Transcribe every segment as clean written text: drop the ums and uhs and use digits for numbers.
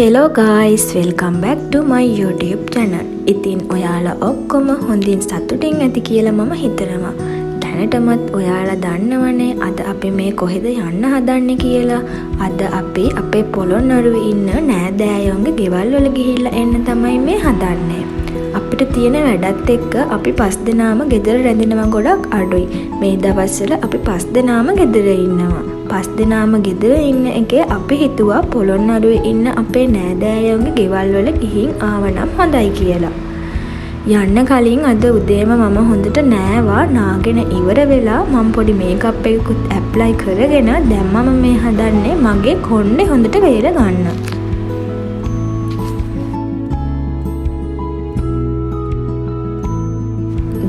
Hello guys, welcome back to my YouTube channel. ඉතින් ඔයාලා ඔක්කොම හොඳින් සතුටින් ඇති කියලා මම හිතනවා. දැනටමත් ඔයාලා දන්නවනේ අද අපි මේ කොහෙද යන්න හදන්නේ කියලා. අද අපි අපේ පොළොන්නරුවේ ඉන්න නෑදෑයෝන්ගේ ගෙවල් වල ගිහිල්ලා එන්න තමයි මේ හදන්නේ. අපිට තියෙන වැඩත් එක්ක අපි 5 දෙනාම ගෙදර රැඳෙනවා ගොඩක් අඩුයි. මේ දවස්වල අපි 5 දෙනාම ගෙදර ඉන්නවා. 5 දෙනාම ගෙදර ඉන්න එකේ අපි හිතුවා පොළොන්නරුවේ ඉන්න අපේ නෑදෑයෝන්ගේ ගෙවල් වල ගිහින් ආවනම් හොඳයි කියලා. යන්න කලින් අද උදේම මම හොඳට නෑවා නාගෙන ඉවර වෙලා මම පොඩි මේකප් එකකුත් ඇප්ලයි කරගෙන දැන් මම මේ හදන්නේ මගේ කොණ්ඩේ හොඳට වේල ගන්න.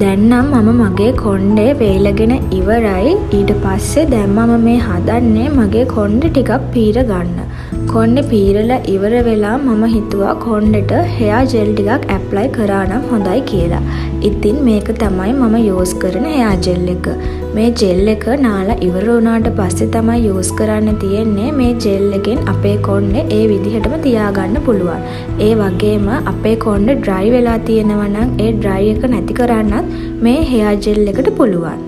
දැන් නම් මම මගේ කොණ්ඩේ වේලගෙන ඉවරයි. ඊට පස්සේ දැන් මම මේ හදන්නේ මගේ කොණ්ඩේ ටිකක් පීර ගන්න. කොණ්ඩේ පීරලා ඉවර වෙලා මම හිතුවා කොණ්ඩේට හෙයා ජෙල් ටිකක් ඇප්ලයි කරා නම් හොඳයි කියලා. ඉතින් මේක තමයි මම යූස් කරන හෙයා ජෙල් එක. මේ ජෙල් එක නාලා ඉවර වුණාට පස්සේ තමයි යූස් කරන්න තියෙන්නේ. මේ ජෙල් එකෙන් අපේ කොණ්ඩේ ඒ විදිහටම තියාගන්න පුළුවන්. ඒ වගේම අපේ කොණ්ඩේ ඩ්‍රයි වෙලා තියෙනවා නම් ඒ ඩ්‍රයි එක නැති කරන්නත් මේ හෙයා ජෙල් එකට පුළුවන්.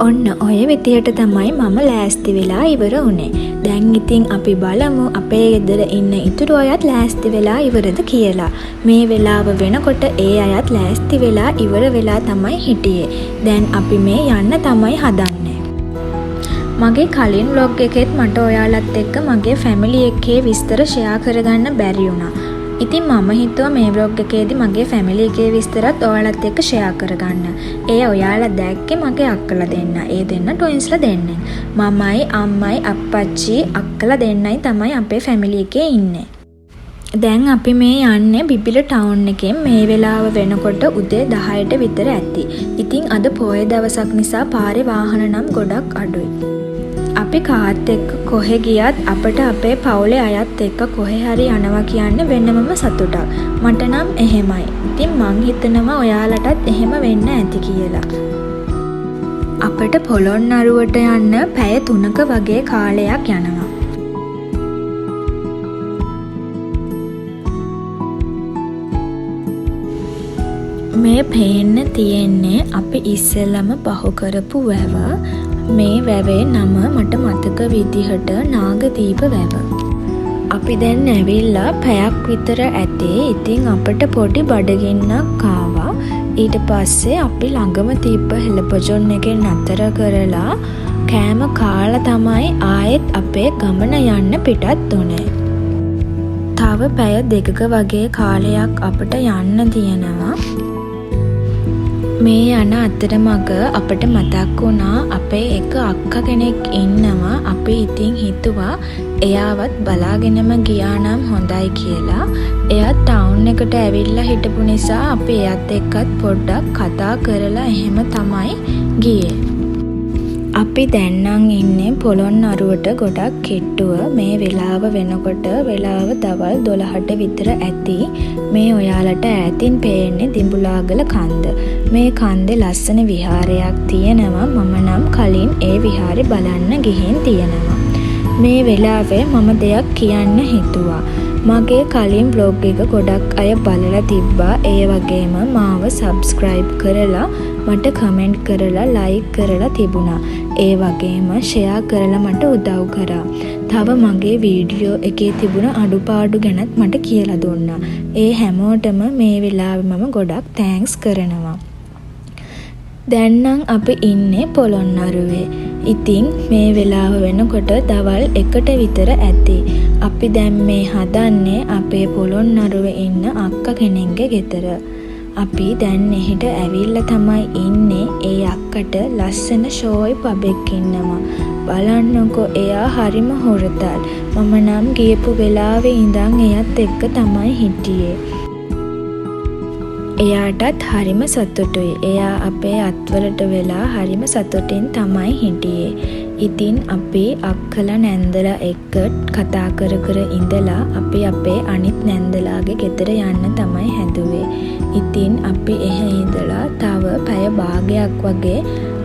ඔන්න ඔය විදිහට තමයි මම ලෑස්ති වෙලා ඉවර වුණේ. දැන් ඉතින් අපි බලමු අපේ ගෙදර ඉන්න ඉතුරු අයත් ලෑස්ති වෙලා ඉවරද කියලා. මේ වෙලාව වෙනකොට ඒ අයත් ලෑස්ති වෙලා ඉවර වෙලා තමයි හිටියේ. දැන් අපි මේ යන්න තමයි හදන්නේ. මගේ කලින් vlog එකෙත් මට ඔයාලත් එක්ක මගේ ෆැමිලි එකේ විස්තර ෂෙයා කරගන්න බැරි වුණා. ඉතින් මම හිතුවා මේ vlog එකේදී මගේ ෆැමිලි එකේ විස්තරත් ඔයාලත් එක්ක ෂෙයා කරගන්න. ඒ ඔයාලා දැක්කේ මගේ අක්කලා දෙන්න. ඒ දෙන්න ටොයින්ස්ලා දෙන්නේ. මමයි අම්මයි අප්පච්චි අක්කලා දෙන්නයි තමයි අපේ ෆැමිලි එකේ ඉන්නේ. දැන් අපි මේ යන්නේ බිබිල ටවුන් එකෙන්. මේ වෙලාව වෙනකොට උදේ 10ට විතර ඇති. ඉතින් අද පොය දවසක් නිසා පාරේ වාහන නම් ගොඩක් අඩුයි. අපි කාත් එක්ක කොහෙ ගියත් අපට අපේ පවුලේ අයත් එක්ක කොහෙ හරි යනවා කියන්නේ වෙනමම සතුටක්. මට නම් එහෙමයි. ඉතින් මං හිතනවා ඔයාලටත් එහෙම වෙන්න ඇති කියලා. අපට පොළොන්නරුවට යන්න පැය 3ක වගේ කාලයක් යනවා. මේ පේන්න තියෙන්නේ අපි ඉස්සෙල්ලම පහු කරපු වැව. මේ වැවේ නම මට මතක විදිහට නාගදීප වැව. අපි දැන් ඇවිල්ලා පැයක් විතර ඇතේ. ඉතින් අපට පොඩි බඩගින්නක් ආවා. ඊට පස්සේ අපි ළඟම තිබ්බ හෙළපොජොන් එකෙන් නතර කරලා කෑම කාලා තමයි ආයෙත් අපේ ගමන යන්න පිටත් උනේ. තව පැය 2ක වගේ කාලයක් අපට යන්න තියෙනවා. මේ යන අතරමඟ අපට මතක් වුණා අපේ එක අක්කා කෙනෙක් ඉන්නවා. අපි ඉතින් හිතුවා එයාවත් බලාගෙනම ගියා නම් හොඳයි කියලා. එයා ටවුන් එකට ඇවිල්ලා හිටපු නිසා අපි එයත් එක්කත් පොඩ්ඩක් කතා කරලා එහෙම තමයි ගියේ. අපි දැන් නම් ඉන්නේ පොළොන්නරුවට ගොඩක් කිට්ටුව. මේ වෙලාව වෙනකොට වෙලාව දවල් 12ට විතර ඇති. මේ ඔයාලට ඈතින් පේන්නේ දිඹුලාගල කන්ද. මේ කන්දේ ලස්සන විහාරයක් තියෙනවා. මම නම් කලින් ඒ විහාරේ බලන්න ගිහින් තියෙනවා. මේ වෙලාවේ මම දෙයක් කියන්න හිතුවා. මගේ කලින් vlog එක ගොඩක් අය බලලා තිබ්බා. ඒ වගේම මාව subscribe කරලා මට comment කරලා like කරලා තිබුණා. ඒ වගේම share කරලා මට උදව් කරා. තව මගේ වීඩියෝ එකේ තිබුණ අඩුපාඩු ගැනත් මට කියලා දුන්නා. ඒ හැමෝටම මේ වෙලාවේ මම ගොඩක් thanks කරනවා. දැන් නම් අපි ඉන්නේ පොළොන්නරුවේ. ඉතින් මේ වෙලාව වෙනකොට දවල් 1ට විතර ඇති. අපි දැන් මේ හදන්නේ අපේ පොළොන්නරුවේ ඉන්න අක්කා කෙනෙක්ගේ ගෙදර. අපි දැන් එහිට ඇවිල්ලා තමයි ඉන්නේ. ඒ අක්කට ලස්සන ෂෝයි පබෙක් ඉන්නවා. බලන්නකෝ එයා හරිම හොරතල්. මම නම් ගියපු වෙලාවේ ඉඳන් එයත් එක්ක තමයි හිටියේ. එයාටත් හරිම සතුටුයි. එයා අපේ අත්වලට වෙලා හරිම සතුටින් තමයි හිටියේ. ඉතින් අපි අක්කලා නැන්දලා එක්ක කතා කර කර ඉඳලා අපි අපේ අනිත් නැන්දලාගේ ගෙදර යන්න තමයි හැදුවේ. ඉතින් අපි එහෙ ඉඳලා තව පැය භාගයක් වගේ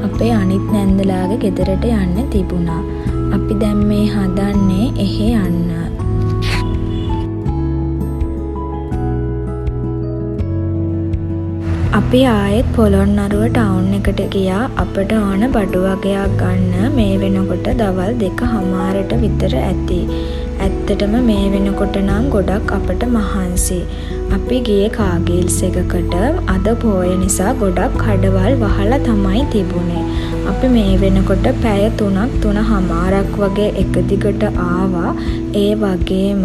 අපේ අනිත් නැන්දලාගේ ගෙදරට යන්න තිබුණා. අපි දැන් මේ හදන්නේ එහෙ යන්න. අපි ආයෙත් පොළොන්නරුව ටවුන් එකට ගියා. අපට ඕන බඩු වගයක් ගන්න. මේ වෙනකොට දවල් 2:00ට විතර ඇති. ඇත්තටම මේ වෙනකොට නම් ගොඩක් අපට මහන්සි. අපි ගියේ කාගේල්ස් එකකට. අද පෝය නිසා ගොඩක් කඩවල් වහලා තමයි තිබුණේ. අපි මේ වෙනකොට පැය 3:30ක් වගේ එක දිගට ආවා. ඒ වගේම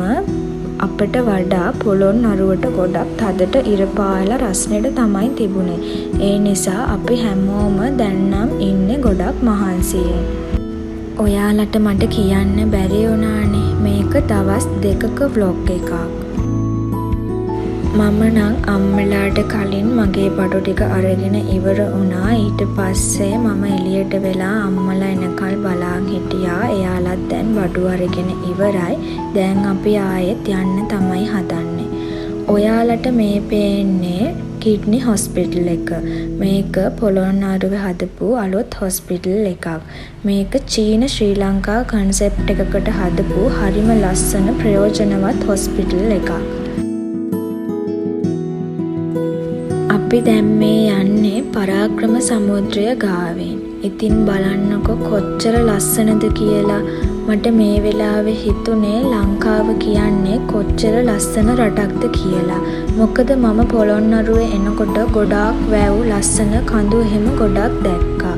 අපට වඩා පොළොන්නරුවට ගොඩක් තදට ඉර පායලා රස්නෙට තමයි තිබුණේ. ඒ නිසා අපි හැමෝම දැන් නම් ඉන්නේ ගොඩක් මහන්සියෙන්. ඔයාලට මට කියන්න බැරි වුණානේ මේක දවස් 2ක vlog එකක්. මම නම් අම්මලාට කලින් මගේ බඩු ටික අරගෙන ඉවර වුණා. ඊට පස්සේ මම එළියට වෙලා අම්මලා එනකල් බලාන් හිටියා. එයාලත් දැන් බඩු අරගෙන ඉවරයි. දැන් අපි ආයෙත් යන්න තමයි හදන්නේ. ඔයාලට මේ පේන්නේ කිඩ්නි හොස්පිටල් එක. මේක පොළොන්නරුවේ හදපු අලුත් හොස්පිටල් එකක්. මේක චීන ශ්‍රී ලංකා කන්සෙප්ට් එකකට හදපු හරිම ලස්සන ප්‍රයෝජනවත් හොස්පිටල් එකක්. අපි දැන් මේ යන්නේ පරාක්‍රම සමුද්‍රය ගාවෙන්. ඉතින් බලන්නකො කොච්චර ලස්සනද කියලා. මට මේ වෙලාවේ හිතුනේ ලංකාව කියන්නේ කොච්චර ලස්සන රටක්ද කියලා. මොකද මම පොළොන්නරුවේ එනකොට ගොඩාක් වැව් ලස්සන කඳු එහෙම ගොඩක් දැක්කා.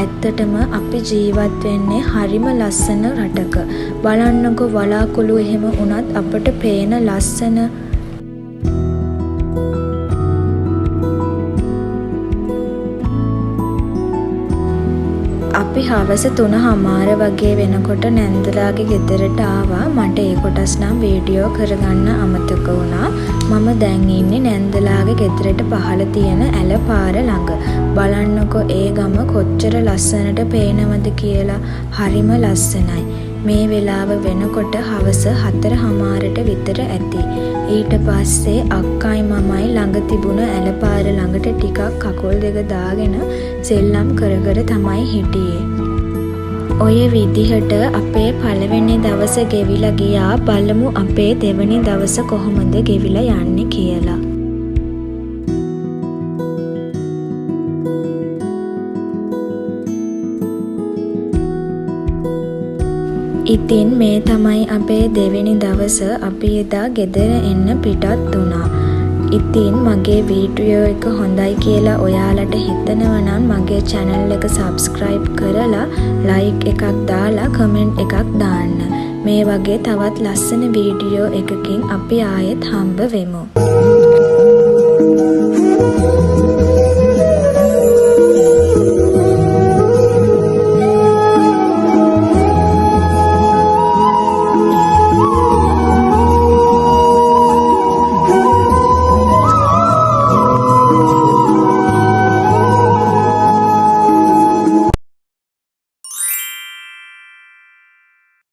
ඇත්තටම අපි ජීවත් වෙන්නේ හරිම ලස්සන රටක. බලන්නකො වලාකුළු එහෙම වුණත් අපට පේන ලස්සන අපි හවස 3:00 වගේ වෙනකොට නැන්දලාගේ ගෙදරට ආවා. මට ඒ කොටස් නම් වීඩියෝ කරගන්න අමතක වුණා. මම දැන් ඉන්නේ නැන්දලාගේ ගෙදරට පහළ තියෙන ඇල පාර ළඟ. බලන්නකෝ ඒ ගම කොච්චර ලස්සනට පේනවද කියලා. හරිම ලස්සනයි. මේ වෙලාව වෙනකොට හවස 4:00ට විතර ඇති. ඊට පස්සේ අක්කයි මමයි ළඟ තිබුණ ඇල පාර ළඟට ටිකක් කකුල් දෙක දාගෙන සෙල්ලම් කර කර තමයි හිටියේ. ඔය විදිහට අපේ පළවෙනි දවස ගෙවිලා ගියා. බලමු අපේ දෙවෙනි දවස කොහොමද ගෙවිලා යන්නේ කියලා. ඉතින් මේ තමයි අපේ දෙවෙනි දවස. අපි එදා ගෙදර එන්න පිටත් වුණා. ඉතින් මගේ වීඩියෝ එක හොඳයි කියලා ඔයාලට හිතනවා නම් මගේ channel එක subscribe කරලා like එකක් දාලා comment එකක් දාන්න. මේ වගේ තවත් ලස්සන වීඩියෝ එකකින් අපි ආයෙත් හම්බ වෙමු.